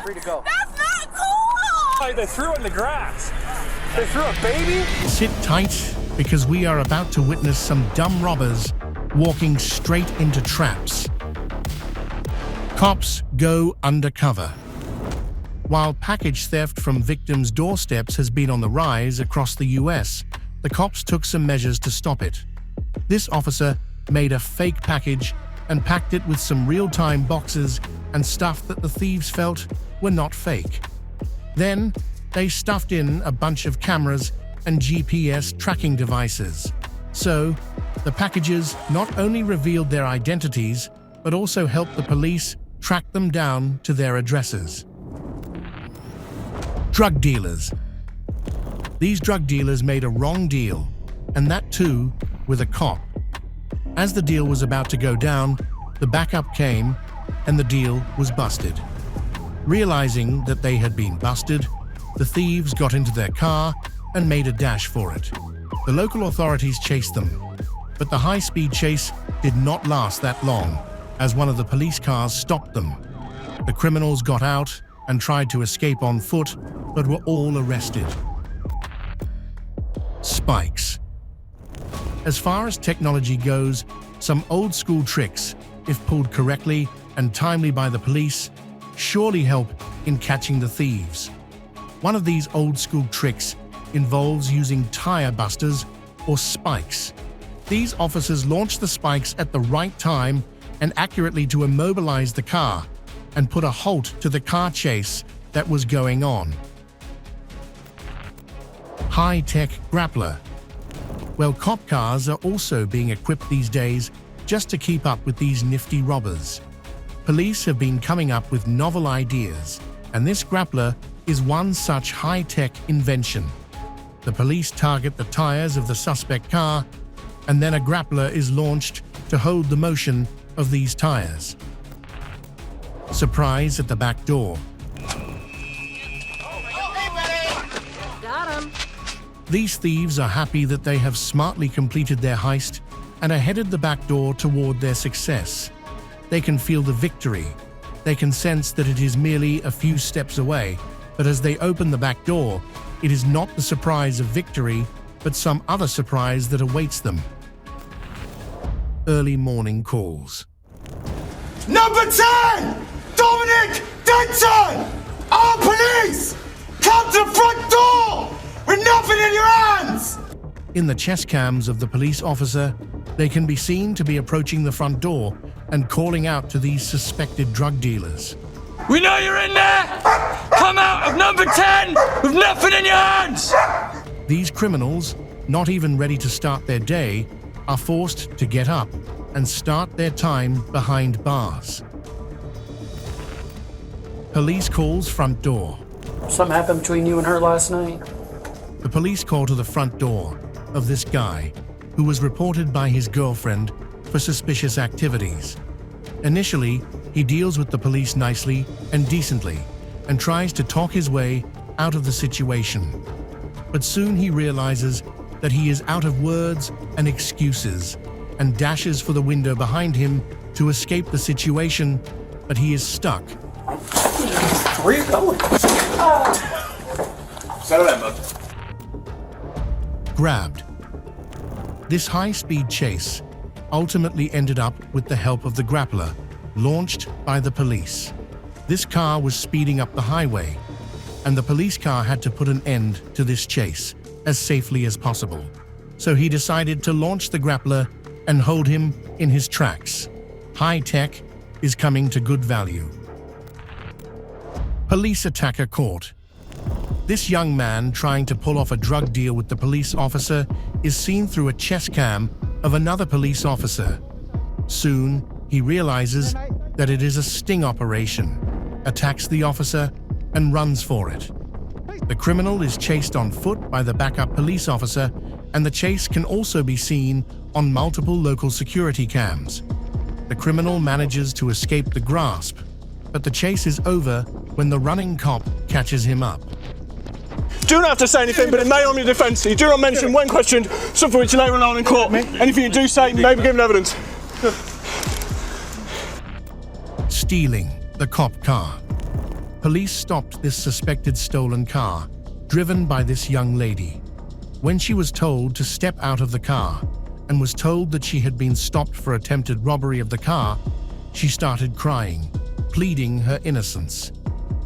Free to go. That's not cool! Hey, they threw it in the grass. They threw a baby? Sit tight, because we are about to witness some dumb robbers walking straight into traps. Cops go undercover. While package theft from victims' doorsteps has been on the rise across the US, the cops took some measures to stop it. This officer made a fake package and packed it with some real-time boxes and stuff that the thieves felt were not fake. Then, they stuffed in a bunch of cameras and GPS tracking devices. So, the packages not only revealed their identities, but also helped the police track them down to their addresses. Drug dealers. These drug dealers made a wrong deal, and that too with a cop. As the deal was about to go down, the backup came, and the deal was busted. Realizing that they had been busted, the thieves got into their car and made a dash for it. The local authorities chased them, but the high-speed chase did not last that long, as one of the police cars stopped them. The criminals got out and tried to escape on foot, but were all arrested. Spikes. As far as technology goes, some old-school tricks, if pulled correctly and timely by the police, surely help in catching the thieves. One of these old-school tricks involves using tire busters or spikes. These officers launch the spikes at the right time and accurately to immobilize the car and put a halt to the car chase that was going on. High-tech grappler. Well, cop cars are also being equipped these days just to keep up with these nifty robbers. Police have been coming up with novel ideas, and this grappler is one such high-tech invention. The police target the tires of the suspect car, and then a grappler is launched to hold the motion of these tires. Surprise at the back door. Got him. These thieves are happy that they have smartly completed their heist and are headed the back door toward their success. They can feel the victory. They can sense that it is merely a few steps away, but as they open the back door, it is not the surprise of victory, but some other surprise that awaits them. Early morning calls. Number 10! Dominic Denton! Our police! Come to the front door! With nothing in your hands! In the chest cams of the police officer, they can be seen to be approaching the front door and calling out to these suspected drug dealers. We know you're in there! Come out of number 10 with nothing in your hands! These criminals, not even ready to start their day, are forced to get up and start their time behind bars. Police calls front door. Something happened between you and her last night? The police call to the front door of this guy, who was reported by his girlfriend for suspicious activities. Initially, he deals with the police nicely and decently and tries to talk his way out of the situation. But soon he realizes that he is out of words and excuses and dashes for the window behind him to escape the situation, but he is stuck. Where are you going? Settle down, bud. Grabbed. This high-speed chase ultimately ended up with the help of the grappler, launched by the police. This car was speeding up the highway, and the police car had to put an end to this chase as safely as possible. So he decided to launch the grappler and hold him in his tracks. High tech is coming to good value. Police attacker caught. This young man trying to pull off a drug deal with the police officer is seen through a chest cam of another police officer. Soon, he realizes that it is a sting operation, attacks the officer, and runs for it. The criminal is chased on foot by the backup police officer, and the chase can also be seen on multiple local security cams. The criminal manages to escape the grasp, but the chase is over when the running cop catches him up. Do not have to say anything, but in my own defence, you do not mention when questioned something which later on in court. Anything you do say may be given evidence. Stealing the cop car. Police stopped this suspected stolen car, driven by this young lady. When she was told to step out of the car and was told that she had been stopped for attempted robbery of the car, she started crying, pleading her innocence.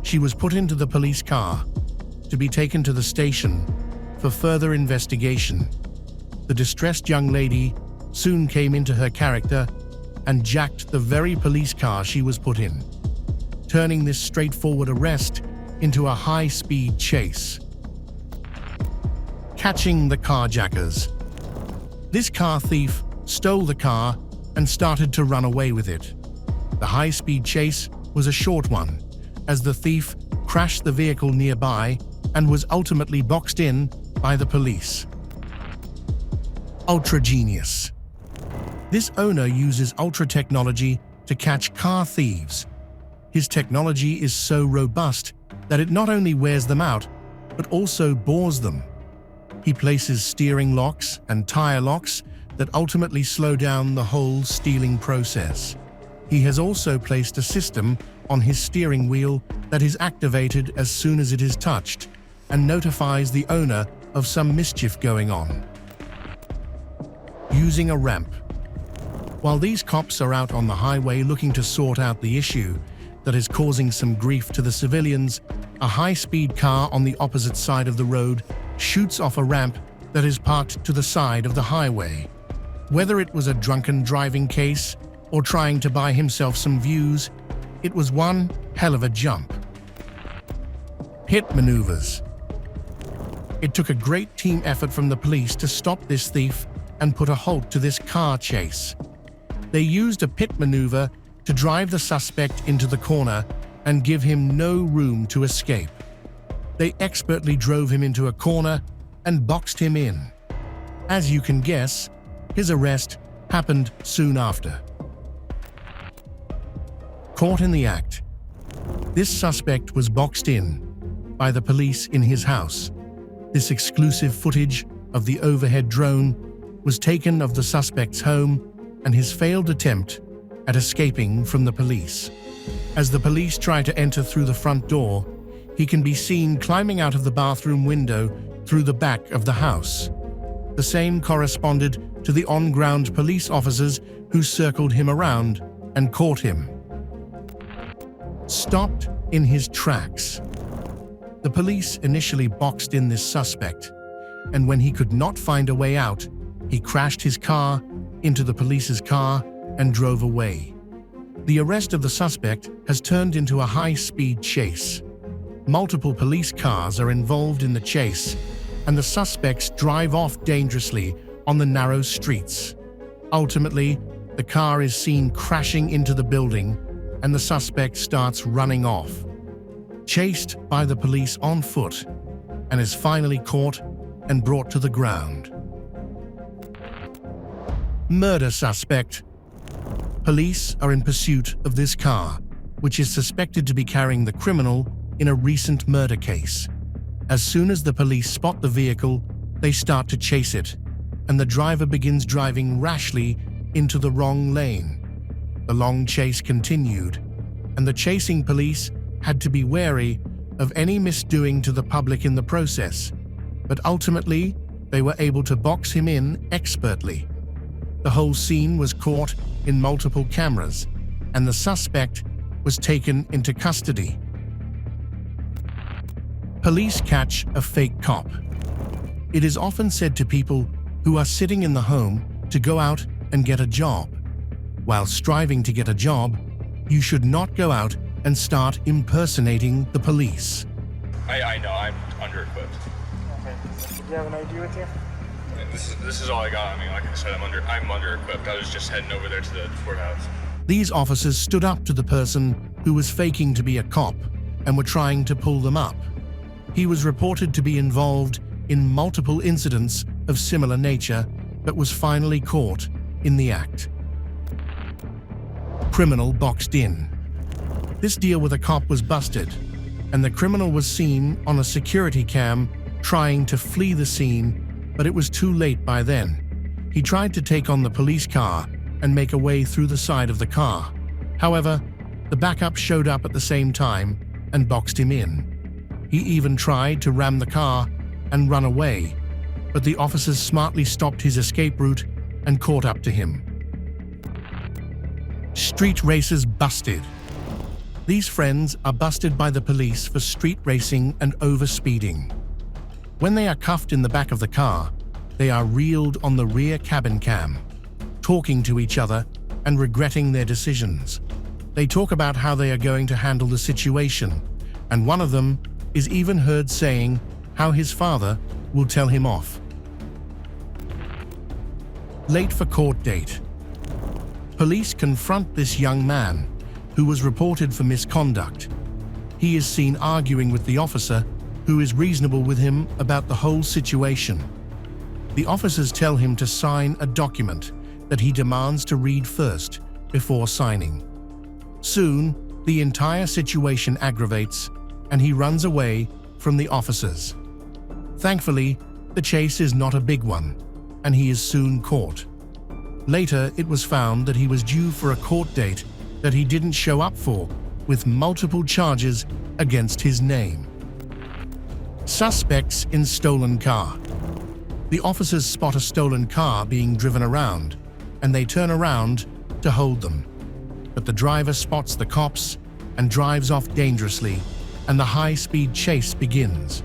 She was put into the police car to be taken to the station for further investigation. The distressed young lady soon came into her character and jacked the very police car she was put in, turning this straightforward arrest into a high-speed chase. Catching the carjackers. This car thief stole the car and started to run away with it. The high-speed chase was a short one, as the thief crashed the vehicle nearby and was ultimately boxed in by the police. Ultra genius. This owner uses ultra technology to catch car thieves. His technology is so robust that it not only wears them out, but also bores them. He places steering locks and tire locks that ultimately slow down the whole stealing process. He has also placed a system on his steering wheel that is activated as soon as it is touched and notifies the owner of some mischief going on. Using a ramp. While these cops are out on the highway looking to sort out the issue that is causing some grief to the civilians, a high-speed car on the opposite side of the road shoots off a ramp that is parked to the side of the highway. Whether it was a drunken driving case or trying to buy himself some views, it was one hell of a jump. Hit maneuvers. It took a great team effort from the police to stop this thief and put a halt to this car chase. They used a pit maneuver to drive the suspect into the corner and give him no room to escape. They expertly drove him into a corner and boxed him in. As you can guess, his arrest happened soon after. Caught in the act. This suspect was boxed in by the police in his house. This exclusive footage of the overhead drone was taken of the suspect's home and his failed attempt at escaping from the police. As the police try to enter through the front door, he can be seen climbing out of the bathroom window through the back of the house. The same corresponded to the on-ground police officers who circled him around and caught him. Stopped in his tracks. The police initially boxed in this suspect, and when he could not find a way out, he crashed his car into the police's car and drove away. The arrest of the suspect has turned into a high-speed chase. Multiple police cars are involved in the chase, and the suspects drive off dangerously on the narrow streets. Ultimately, the car is seen crashing into the building, and the suspect starts running off, chased by the police on foot, and is finally caught and brought to the ground. Murder suspect. Police are in pursuit of this car, which is suspected to be carrying the criminal in a recent murder case. As soon as the police spot the vehicle, they start to chase it, and the driver begins driving rashly into the wrong lane. The long chase continued, and the chasing police had to be wary of any misdoing to the public in the process, but ultimately they were able to box him in expertly. The whole scene was caught in multiple cameras, and the suspect was taken into custody. Police catch a fake cop. It is often said to people who are sitting in the home to go out and get a job. While striving to get a job, you should not go out and start impersonating the police. I know, I'm under-equipped. Okay. Do you have an ID with you? This is all I got. I mean, like I said, I'm under-equipped. I was just heading over there to the courthouse. These officers stood up to the person who was faking to be a cop and were trying to pull them up. He was reported to be involved in multiple incidents of similar nature, but was finally caught in the act. Criminal boxed in. This deal with a cop was busted, and the criminal was seen on a security cam trying to flee the scene, but it was too late by then. He tried to take on the police car and make a way through the side of the car. However, the backup showed up at the same time, and boxed him in. He even tried to ram the car and run away, but the officers smartly stopped his escape route and caught up to him. Street racers busted. These friends are busted by the police for street racing and overspeeding. When they are cuffed in the back of the car, they are reeled on the rear cabin cam, talking to each other and regretting their decisions. They talk about how they are going to handle the situation, and one of them is even heard saying how his father will tell him off. Late for court date. Police confront this young man, who was reported for misconduct. He is seen arguing with the officer, who is reasonable with him about the whole situation. The officers tell him to sign a document that he demands to read first before signing. Soon, the entire situation aggravates, and he runs away from the officers. Thankfully, the chase is not a big one, and he is soon caught. Later, it was found that he was due for a court date that he didn't show up for, with multiple charges against his name. Suspects in stolen car. The officers spot a stolen car being driven around, and they turn around to hold them. But the driver spots the cops and drives off dangerously, and the high-speed chase begins.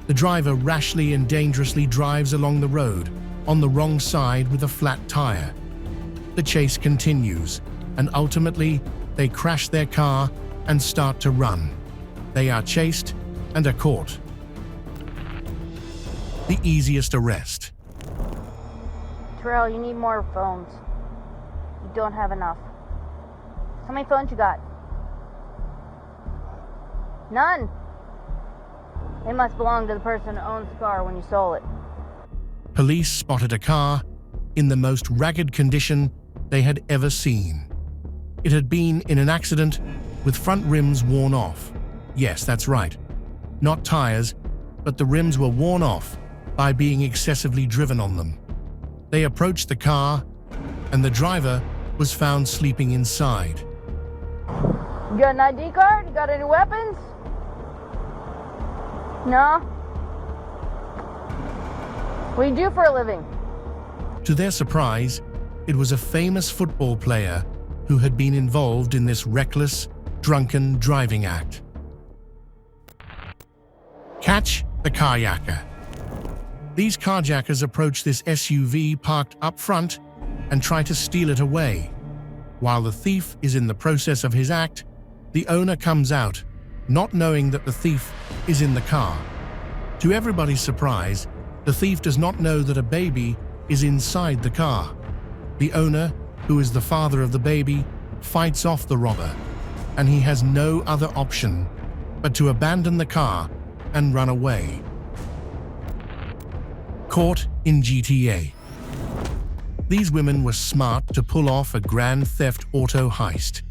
The driver rashly and dangerously drives along the road on the wrong side with a flat tire. The chase continues, and ultimately, they crash their car and start to run. They are chased and are caught. The easiest arrest. Terrell, you need more phones. You don't have enough. How many phones you got? None. They must belong to the person who owns the car when you stole it. Police spotted a car in the most ragged condition they had ever seen. It had been in an accident with front rims worn off. Yes, that's right. Not tires, but the rims were worn off by being excessively driven on them. They approached the car, and the driver was found sleeping inside. You got an ID card? You got any weapons? No? What do you do for a living? To their surprise, it was a famous football player who had been involved in this reckless, drunken driving act. Catch the carjacker. These carjackers approach this SUV parked up front and try to steal it away. While the thief is in the process of his act, the owner comes out, not knowing that the thief is in the car. To everybody's surprise, the thief does not know that a baby is inside the car. The owner, who is the father of the baby, fights off the robber, and he has no other option but to abandon the car and run away. Caught in GTA. These women were smart to pull off a grand theft auto heist.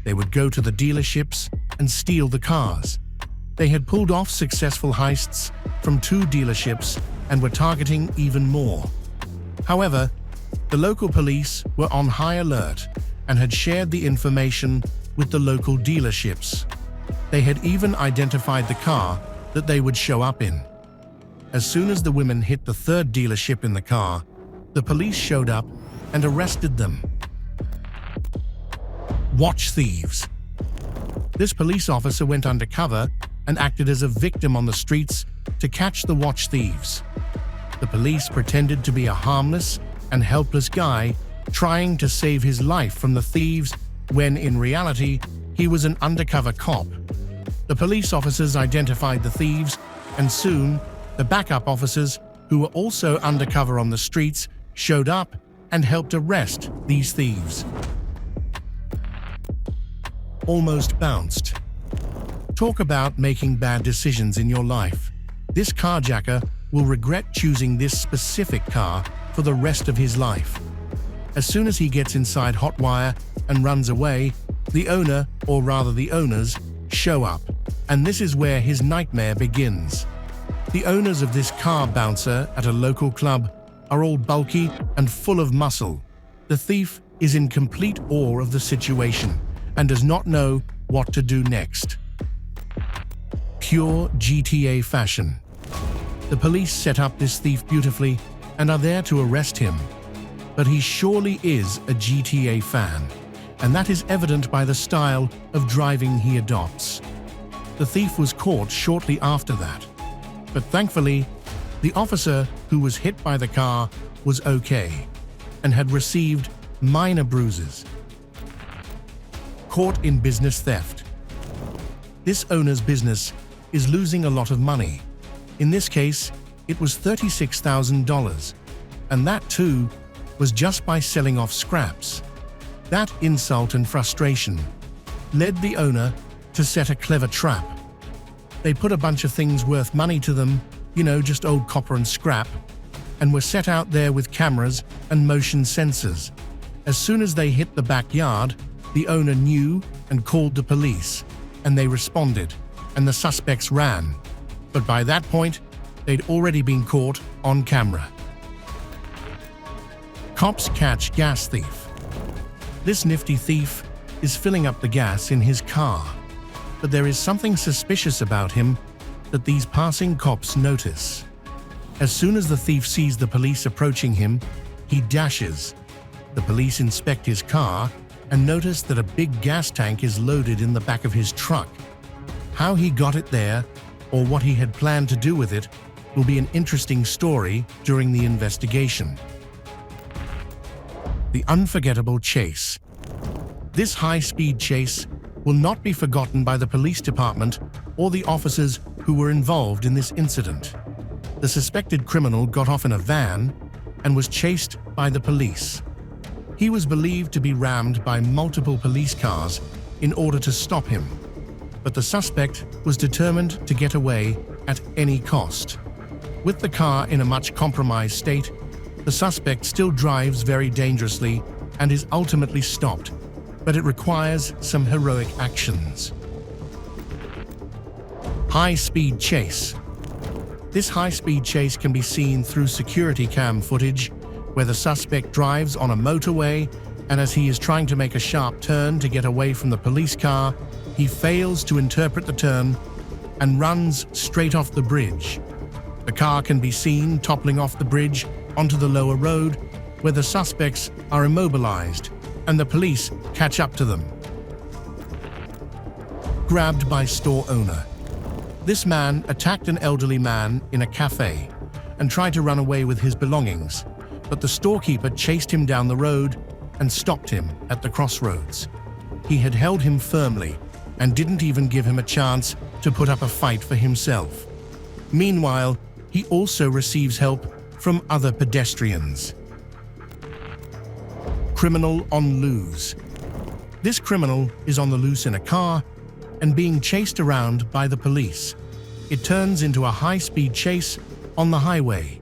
They would go to the dealerships and steal the cars. They had pulled off successful heists from 2 dealerships and were targeting even more. However, the local police were on high alert and had shared the information with the local dealerships. They had even identified the car that they would show up in. As soon as the women hit the 3rd dealership in the car, the police showed up and arrested them. Watch thieves. This police officer went undercover and acted as a victim on the streets to catch the watch thieves. The police pretended to be a harmless and helpless guy trying to save his life from the thieves when in reality he was an undercover cop. The police officers identified the thieves, and soon the backup officers, who were also undercover on the streets, showed up and helped arrest these thieves. Almost bounced. Talk about making bad decisions in your life. This carjacker will regret choosing this specific car for the rest of his life. As soon as he gets inside Hotwire and runs away, the owner, or rather the owners, show up, and this is where his nightmare begins. The owners of this car bouncer at a local club are all bulky and full of muscle. The thief is in complete awe of the situation and does not know what to do next. pure GTA fashion. The police set up this thief beautifully and are there to arrest him. But he surely is a GTA fan, and that is evident by the style of driving he adopts. The thief was caught shortly after that, but thankfully, the officer who was hit by the car was okay and had received minor bruises. Caught in business theft. This owner's business is losing a lot of money. In this case, it was $36,000, and that too was just by selling off scraps. That insult and frustration led the owner to set a clever trap. They put a bunch of things worth money to them, just old copper and scrap, and were set out there with cameras and motion sensors. As soon as they hit the backyard, the owner knew and called the police, and they responded, and the suspects ran. But by that point, they'd already been caught on camera. Cops catch gas thief. This nifty thief is filling up the gas in his car, but there is something suspicious about him that these passing cops notice. As soon as the thief sees the police approaching him, he dashes. The police inspect his car and notice that a big gas tank is loaded in the back of his truck. How he got it there, or what he had planned to do with it, will be an interesting story during the investigation. The unforgettable chase. This high-speed chase will not be forgotten by the police department or the officers who were involved in this incident. The suspected criminal got off in a van and was chased by the police. He was believed to be rammed by multiple police cars in order to stop him, but the suspect was determined to get away at any cost. With the car in a much compromised state, the suspect still drives very dangerously and is ultimately stopped, but it requires some heroic actions. High-speed chase. This high-speed chase can be seen through security cam footage where the suspect drives on a motorway, and as he is trying to make a sharp turn to get away from the police car, he fails to interpret the turn and runs straight off the bridge. The car can be seen toppling off the bridge onto the lower road where the suspects are immobilized and the police catch up to them. Grabbed by store owner. This man attacked an elderly man in a cafe and tried to run away with his belongings, but the storekeeper chased him down the road and stopped him at the crossroads. He had held him firmly and didn't even give him a chance to put up a fight for himself. Meanwhile, he also receives help from other pedestrians. Criminal on loose. This criminal is on the loose in a car and being chased around by the police. It turns into a high-speed chase on the highway.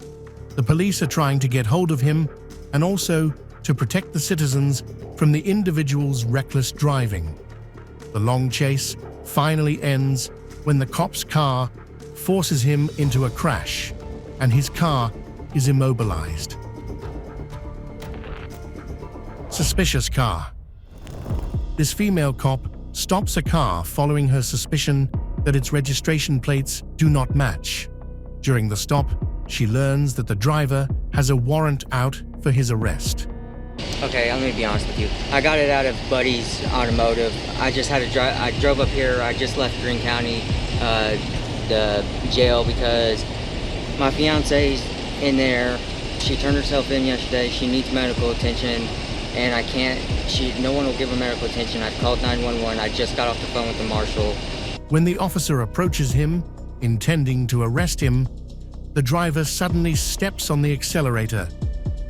The police are trying to get hold of him and also to protect the citizens from the individual's reckless driving. The long chase finally ends when the cop's car forces him into a crash and his car is immobilized. Suspicious car. This female cop stops a car following her suspicion that its registration plates do not match. During the stop, she learns that the driver has a warrant out for his arrest. Okay, I'm gonna be honest with you. I got it out of Buddy's Automotive. I just had to drive. I drove up here. I just left Greene County, the jail, because my fiance's in there. She turned herself in yesterday. She needs medical attention, and I can't. No one will give her medical attention. I've called 911. I just got off the phone with the marshal. When the officer approaches him, intending to arrest him, the driver suddenly steps on the accelerator,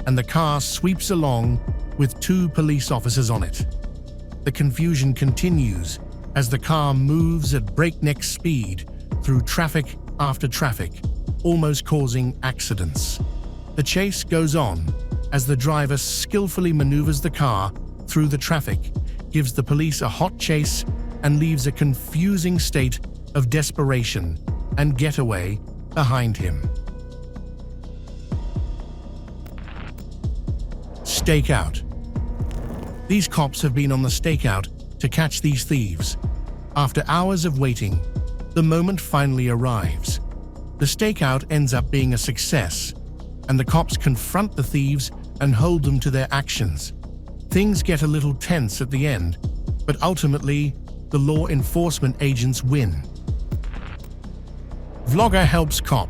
and the car sweeps along with 2 police officers on it. The confusion continues as the car moves at breakneck speed through traffic after traffic, almost causing accidents. The chase goes on as the driver skillfully maneuvers the car through the traffic, gives the police a hot chase, and leaves a confusing state of desperation and getaway behind him. Stakeout. These cops have been on the stakeout to catch these thieves. After hours of waiting, The moment finally arrives. The stakeout ends up being a success, and the cops confront the thieves and hold them to their actions. Things get a little tense at the end, but ultimately, the law enforcement agents win. Vlogger helps cop.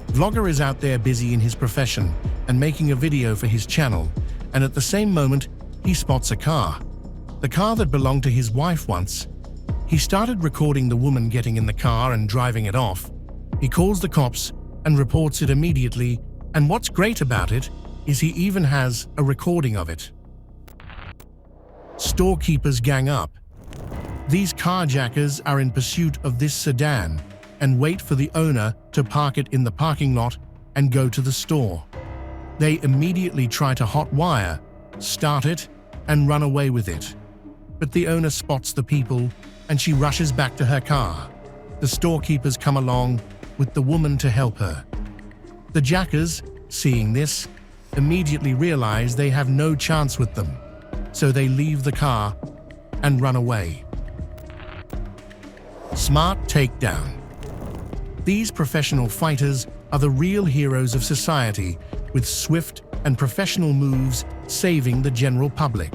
Vlogger is out there busy in his profession and making a video for his channel, and at the same moment, he spots a car. The car that belonged to his wife once. He started recording the woman getting in the car and driving it off. He calls the cops and reports it immediately, and what's great about it is he even has a recording of it. Storekeepers gang up. These carjackers are in pursuit of this sedan and wait for the owner to park it in the parking lot and go to the store. They immediately try to hotwire, start it, and run away with it. But the owner spots the people and she rushes back to her car. The storekeepers come along with the woman to help her. The jackers, seeing this, immediately realize they have no chance with them, so they leave the car and run away. Smart takedown. These professional fighters are the real heroes of society, with swift and professional moves saving the general public.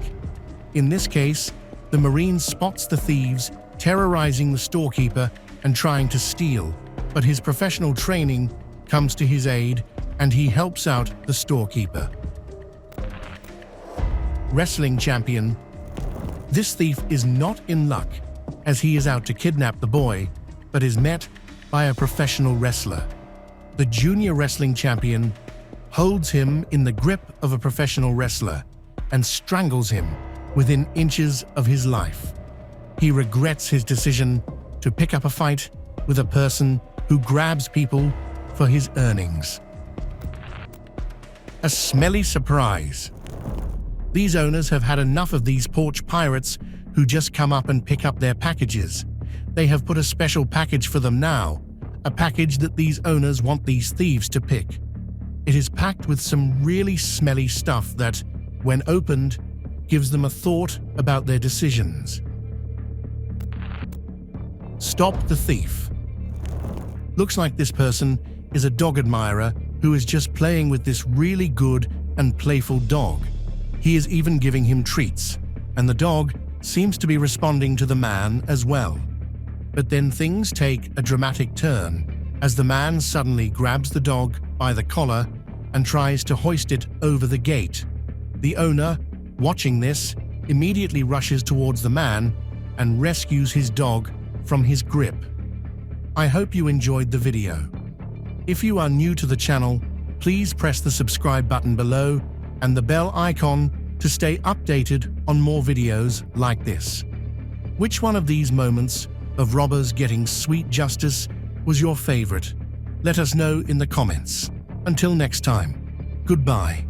In this case, the Marine spots the thieves terrorizing the storekeeper and trying to steal, but his professional training comes to his aid and he helps out the storekeeper. Wrestling champion. This thief is not in luck, as he is out to kidnap the boy, but is met by a professional wrestler. The junior wrestling champion holds him in the grip of a professional wrestler and strangles him within inches of his life. He regrets his decision to pick up a fight with a person who grabs people for his earnings. A smelly surprise. These owners have had enough of these porch pirates who just come up and pick up their packages. They have put a special package for them now, a package that these owners want these thieves to pick. It is packed with some really smelly stuff that, when opened, gives them a thought about their decisions. Stop the thief. Looks like this person is a dog admirer who is just playing with this really good and playful dog. He is even giving him treats, and the dog seems to be responding to the man as well. But then things take a dramatic turn as the man suddenly grabs the dog by the collar and tries to hoist it over the gate. The owner, watching this, immediately rushes towards the man and rescues his dog from his grip. I hope you enjoyed the video. If you are new to the channel, please press the subscribe button below and the bell icon to stay updated on more videos like this. Which one of these moments of robbers getting sweet justice was your favorite? Let us know in the comments. Until next time, goodbye.